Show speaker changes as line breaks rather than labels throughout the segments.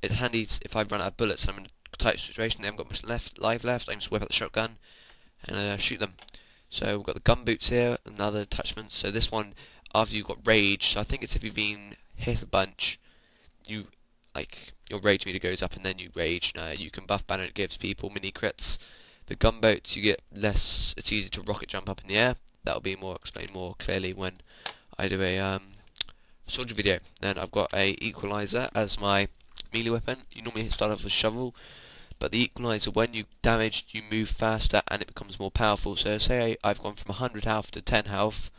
it's handy if I run out of bullets and I'm in a tight situation, they haven't got much life left, I can just whip out the shotgun and shoot them. So we've got the gun boots here, another attachment. So this one, after you've got rage, so I think it's if you've been hit a bunch, you your rage meter goes up and then you rage. You can buff banner, it gives people mini crits. The gun boats, you get less. It's easy to rocket jump up in the air. That'll be explained more clearly when I do a soldier video. Then I've got a equalizer as my melee weapon. You normally start off with a shovel, but the equalizer, when you damaged, you move faster and it becomes more powerful. So say I've gone from 100 health to 10 health,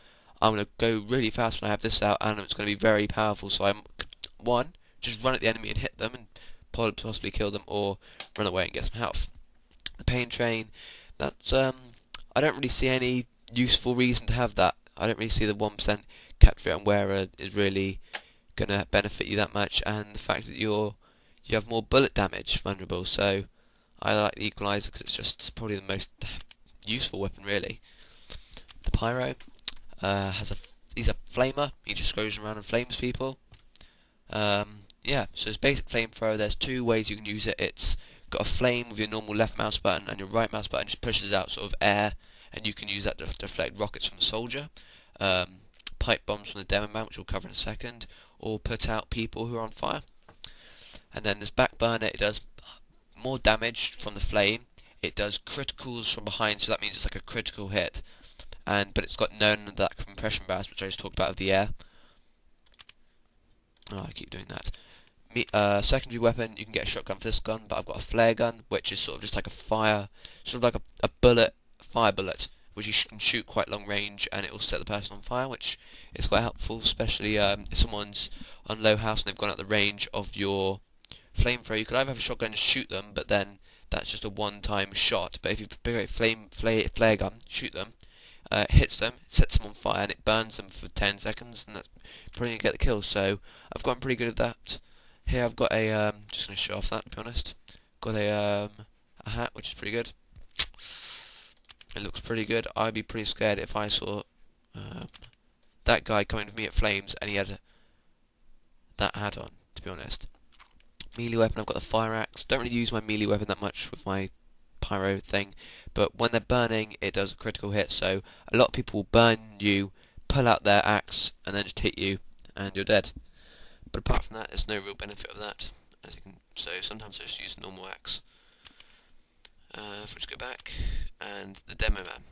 I'm going to go really fast when I have this out, and it's going to be very powerful. So I'm just run at the enemy and hit them and possibly kill them, or run away and get some health. The pain train, that's I don't really see any useful reason to have that. I don't really see the 1% capture and wearer is really gonna benefit you that much, and the fact that you have more bullet damage vulnerable. So I like the equalizer because it's just probably the most useful weapon really. The pyro he's a flamer. He just goes around and flames people. Yeah, so it's basic flamethrower. There's two ways you can use it. It's got a flame with your normal left mouse button, and your right mouse button just pushes out sort of air, and you can use that to deflect rockets from the soldier, pipe bombs from the demo man, which we'll cover in a second, or put out people who are on fire. And then this back burner, it does more damage from the flame. It does criticals from behind, so that means it's like a critical hit. But it's got none of that compression burst, which I just talked about of the air. Oh, I keep doing that. Secondary weapon, you can get a shotgun for this gun, but I've got a flare gun, which is sort of just like a fire, sort of like a bullet, fire bullet, which you can shoot quite long range, and it will set the person on fire, which is quite helpful, especially if someone's on low house and they've gone out the range of your flamethrower. You could either have a shotgun and shoot them, but then that's just a one-time shot. But if you pick a flare gun, shoot them, hits them, sets them on fire, and it burns them for 10 seconds, and that's probably going to get the kill. So I've gotten pretty good at that. Here I've got a, just going to show off that, to be honest. Got a hat, which is pretty good. It looks pretty good. I'd be pretty scared if I saw that guy coming with me at flames and he had that hat on, to be honest. Melee weapon, I've got the fire axe. Don't really use my melee weapon that much with my pyro thing, but when they're burning, it does a critical hit, so a lot of people will burn you, pull out their axe, and then just hit you, and you're dead. But apart from that, there's no real benefit of that, as you can. So sometimes I just use a normal axe. If we just go back, and the demo man.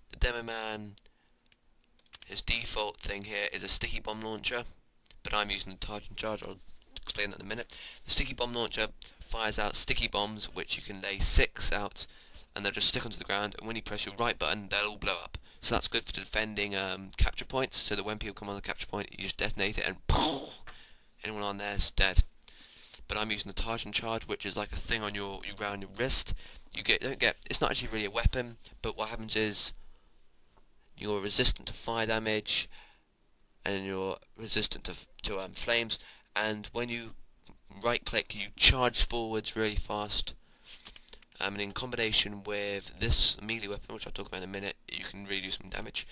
The demo man, his default thing here is a sticky bomb launcher, but I'm using the charge and charge. I'll explain that in a minute. The sticky bomb launcher fires out sticky bombs, which you can lay 6 out, and they'll just stick onto the ground, and when you press your right button, they'll all blow up. So that's good for defending capture points, so that when people come on the capture point, you just detonate it, and anyone on there is dead. But I'm using the charge and charge, which is like a thing on around your wrist. It's not actually really a weapon, but what happens is you're resistant to fire damage, and you're resistant to flames, and when you right click, you charge forwards really fast, and in combination with this melee weapon, which I'll talk about in a minute, you can really do some damage.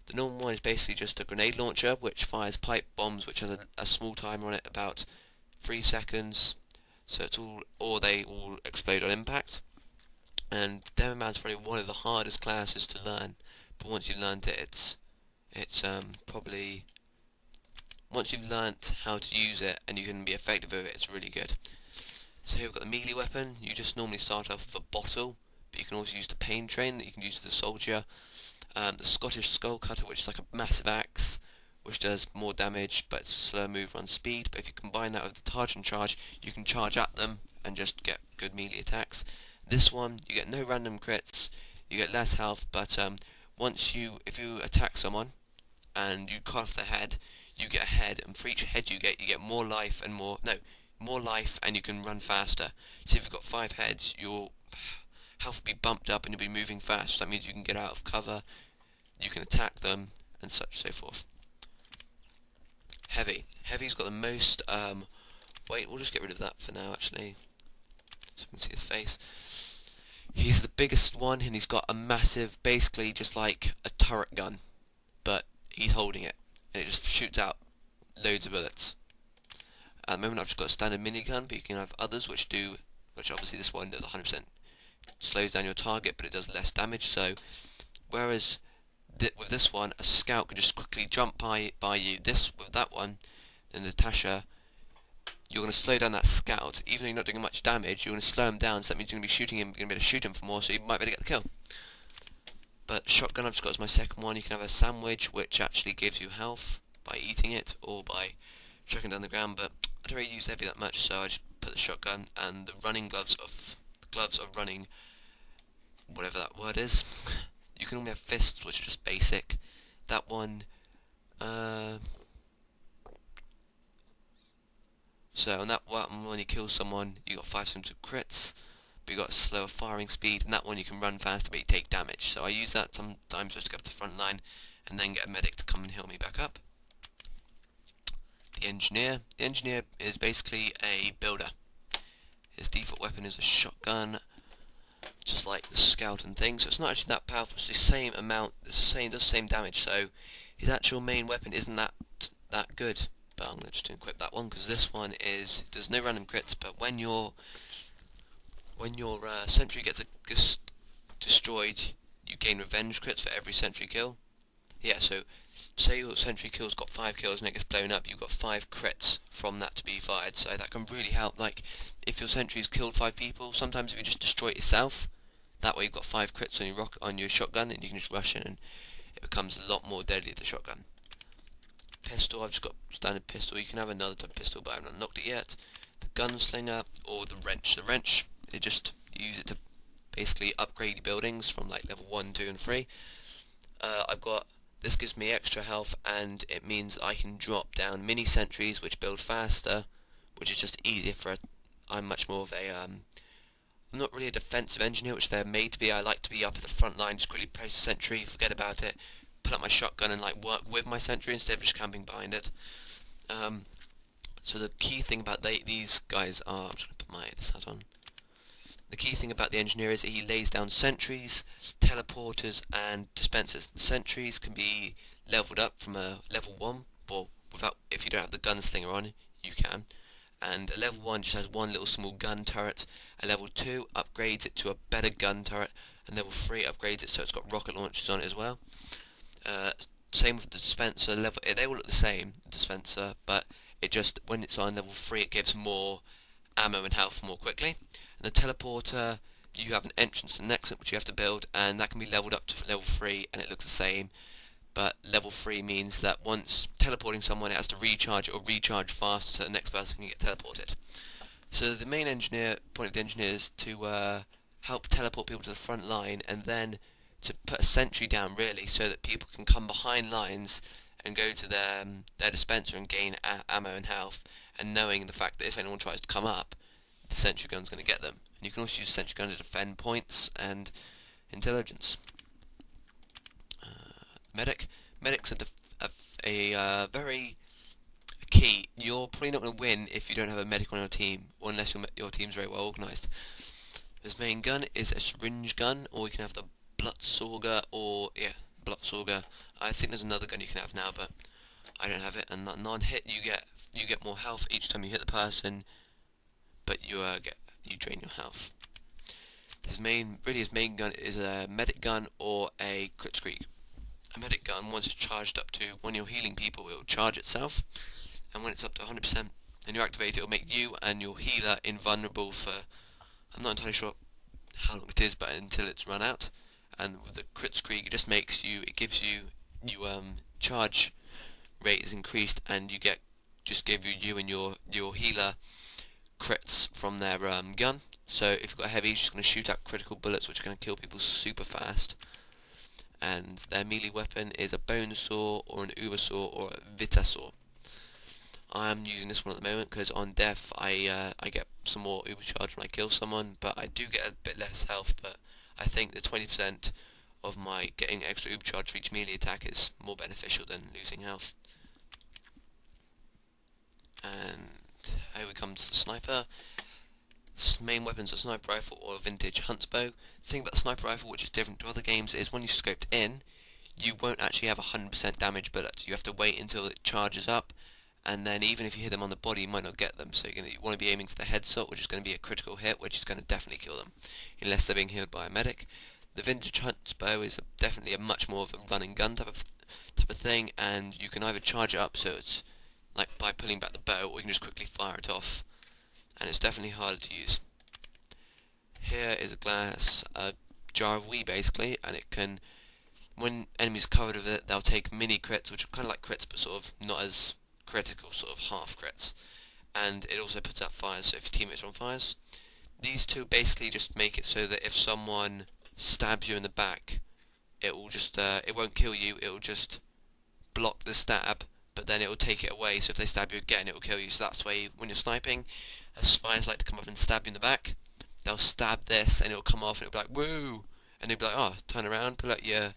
The normal one is basically just a grenade launcher, which fires pipe bombs, which has a small timer on it, about 3 seconds, so they all explode on impact. And Demo Man's probably one of the hardest classes to learn, but once you've learned it, it's probably, once you've learnt how to use it and you can be effective with it, it's really good. So here we've got the melee weapon. You just normally start off with a bottle, but you can also use the pain train that you can use for the soldier. The Scottish skull cutter, which is like a massive axe, which does more damage, but it's a slow move on speed. But if you combine that with the charge and charge, you can charge at them and just get good melee attacks. This one, you get no random crits, you get less health, but if you attack someone and you cut off their head, you get a head, and for each head you get more life and more life, and you can run faster. So if you've got 5 heads, your health will be bumped up and you'll be moving fast. So that means you can get out of cover, you can attack them, and such so forth. Heavy's got the most wait, we'll just get rid of that for now actually, so we can see his face. He's the biggest one, and he's got a massive, basically just like a turret gun, but he's holding it, and it just shoots out loads of bullets. At the moment I've just got a standard minigun, but you can have others which obviously this one does 100% slows down your target, but it does less damage. So whereas with this one, a scout can just quickly jump by you. With that one, then Natasha, you're going to slow down that scout. Even though you're not doing much damage, you're going to slow him down, so that means you're going to be shooting him, you're going to be able to shoot him for more, so you might be able to get the kill. But shotgun I've just got as my second one. You can have a sandwich, which actually gives you health by eating it, or by chucking down the ground, but I don't really use heavy that much, so I just put the shotgun and the running gloves of running, whatever that word is. You can only have fists, which are just basic. That one, so on that one, when you kill someone, you got 5 times of crits, but you got slower firing speed, and that one you can run faster, but you take damage. So I use that sometimes just to go up to the front line, and then get a medic to come and heal me back up. The engineer is basically a builder. His default weapon is a shotgun, just like the scout and things. So it's not actually that powerful. It's the same amount. It's does the same damage. So his actual main weapon isn't that good. But I'm going to just equip that one because this one does no random crits. But when your sentry gets destroyed, you gain revenge crits for every sentry kill. Yeah. So say your sentry kill's got 5 kills and it gets blown up, you've got 5 crits from that to be fired. So that can really help. Like if your sentry's killed 5 people, sometimes if you just destroy it yourself, that way you've got 5 crits on your shotgun, and you can just rush in, and it becomes a lot more deadly, the shotgun. Pistol, I've just got standard pistol. You can have another type of pistol, but I haven't unlocked it yet. The gunslinger or the wrench. The wrench, you use it to basically upgrade buildings from like level 1, 2, and 3. This gives me extra health, and it means I can drop down mini sentries which build faster, which is just easier I'm much more of a I'm not really a defensive engineer, which they're made to be. I like to be up at the front line, just quickly place a sentry, forget about it, pull up my shotgun and like work with my sentry instead of just camping behind it. So the key thing about these guys are, I'm just going to put this hat on. The key thing about the engineer is that he lays down sentries, teleporters, and dispensers. The sentries can be leveled up from a level 1, or if you don't have the gunslinger on, you can. And a level 1 just has one little small gun turret. A level 2 upgrades it to a better gun turret, and level 3 upgrades it so it's got rocket launchers on it as well. Same with the dispenser. They all look the same, the dispenser, but it just, when it's on level 3, it gives more ammo and health more quickly. And the teleporter, you have an entrance and an exit which you have to build, and that can be leveled up to level 3, and it looks the same. But level 3 means that once teleporting someone, it has to recharge or recharge fast so the next person can get teleported. So the main point of the engineer is to help teleport people to the front line, and then to put a sentry down really, so that people can come behind lines and go to their dispenser and gain ammo and health, and knowing the fact that if anyone tries to come up, the sentry gun's going to get them. And you can also use the sentry gun to defend points and intelligence. Medics are a very key. You're probably not going to win if you don't have a medic on your team, or unless your team's very well organised. His main gun is a syringe gun, or you can have the Blutsauger, Blutsauger. I think there's another gun you can have now, but I don't have it. And non-hit, you get more health each time you hit the person, but you drain your health. His main gun is a medic gun or a crit screak. A medic gun, once it's charged up to, when you're healing people, it will charge itself, and when it's up to 100% and you activate it, will make you and your healer invulnerable for, I'm not entirely sure how long it is, but until it's run out. And with the crit screak, it just gives you charge rate is increased, and you and your healer crits from their gun. So if you've got a heavy, it's just going to shoot out critical bullets which are going to kill people super fast. And their melee weapon is a bone saw or an uber saw or a vita saw. I'm using this one at the moment because on death I get some more uber charge when I kill someone, but I do get a bit less health. But I think the 20% of my getting extra uber charge for each melee attack is more beneficial than losing health. And here we come to the sniper. Main weapons are sniper rifle or vintage hunts bow. The thing about the sniper rifle, which is different to other games, is when you scoped in, you won't actually have 100% damage bullets. You have to wait until it charges up, and then even if you hit them on the body, you might not get them. So you want to be aiming for the headshot, which is going to be a critical hit, which is going to definitely kill them, unless they're being healed by a medic. The vintage hunt bow is definitely a much more of a run and gun type of thing, and you can either charge it up, so it's like by pulling back the bow, or you can just quickly fire it off, and it's definitely harder to use. Here is a jar of wee basically, and it can, when enemies are covered with it, they'll take mini crits, which are kind of like crits but sort of not as critical, sort of half crits, and it also puts out fires, so if your teammates are on fires. These two basically just make it so that if someone stabs you in the back, it will just it won't kill you, it will just block the stab, but then it will take it away, so if they stab you again it will kill you. So that's why when you're sniping, as spies like to come up and stab you in the back, they'll stab this and it'll come off and it'll be like, woo, and they'll be like, oh, turn around, pull out your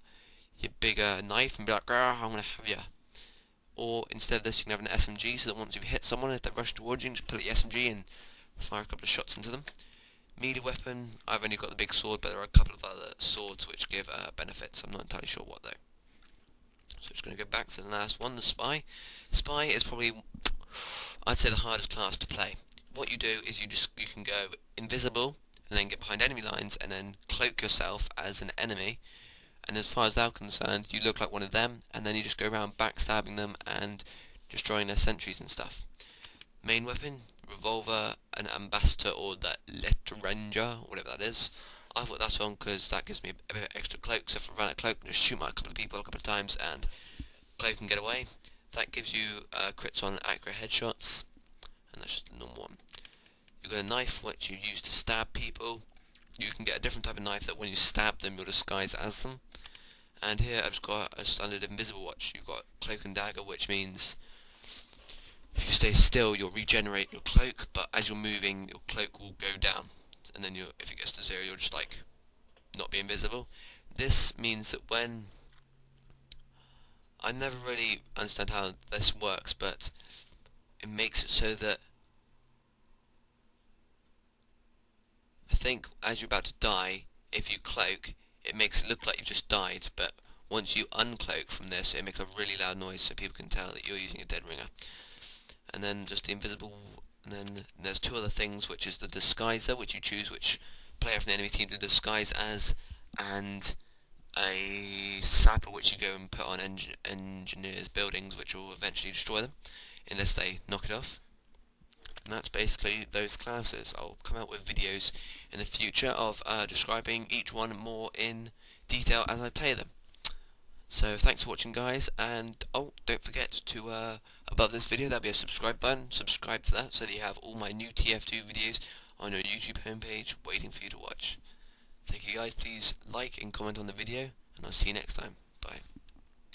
bigger knife and be like, I'm gonna have ya. Or instead of this, you can have an SMG, so that once you've hit someone, if they rush towards you, you can just pull out your SMG and fire a couple of shots into them. Melee weapon, I've only got the big sword, but there are a couple of other swords which give benefits. I'm not entirely sure what though. So just going to go back to the last one, the Spy. Spy is probably, I'd say, the hardest class to play. What you do is you can go invisible and then get behind enemy lines and then cloak yourself as an enemy, and as far as they're concerned you look like one of them, and then you just go around backstabbing them and destroying their sentries and stuff. Main weapon, revolver, an ambassador, or that Ranger, whatever that is. I thought that's on because that gives me a bit of extra cloak, so if I run out of cloak, I can just shoot a couple of people a couple of times and cloak can get away. That gives you crits on accurate headshots, and that's just the normal one. You've got a knife which you use to stab people. You can get a different type of knife that when you stab them you'll disguise as them. And here I've just got a standard invisible watch. You've got cloak and dagger, which means if you stay still you'll regenerate your cloak, but as you're moving your cloak will go down, and then if it gets to 0 you'll just like not be invisible. This means that when, I never really understand how this works, but it makes it so that I think as you're about to die, if you cloak, it makes it look like you've just died, but once you uncloak from this, it makes a really loud noise so people can tell that you're using a dead ringer. And then just the invisible, and then there's two other things, which is the disguiser, which you choose which player from the enemy team to disguise as, and a sapper which you go and put on engineers' buildings, which will eventually destroy them unless they knock it off. And that's basically those classes. I'll come out with videos in the future of describing each one more in detail as I play them. So thanks for watching guys, and oh, don't forget to above this video there'll be a subscribe button. Subscribe to that so that you have all my new TF2 videos on your YouTube homepage waiting for you to watch. Thank you guys, please like and comment on the video, and I'll see you next time. Bye.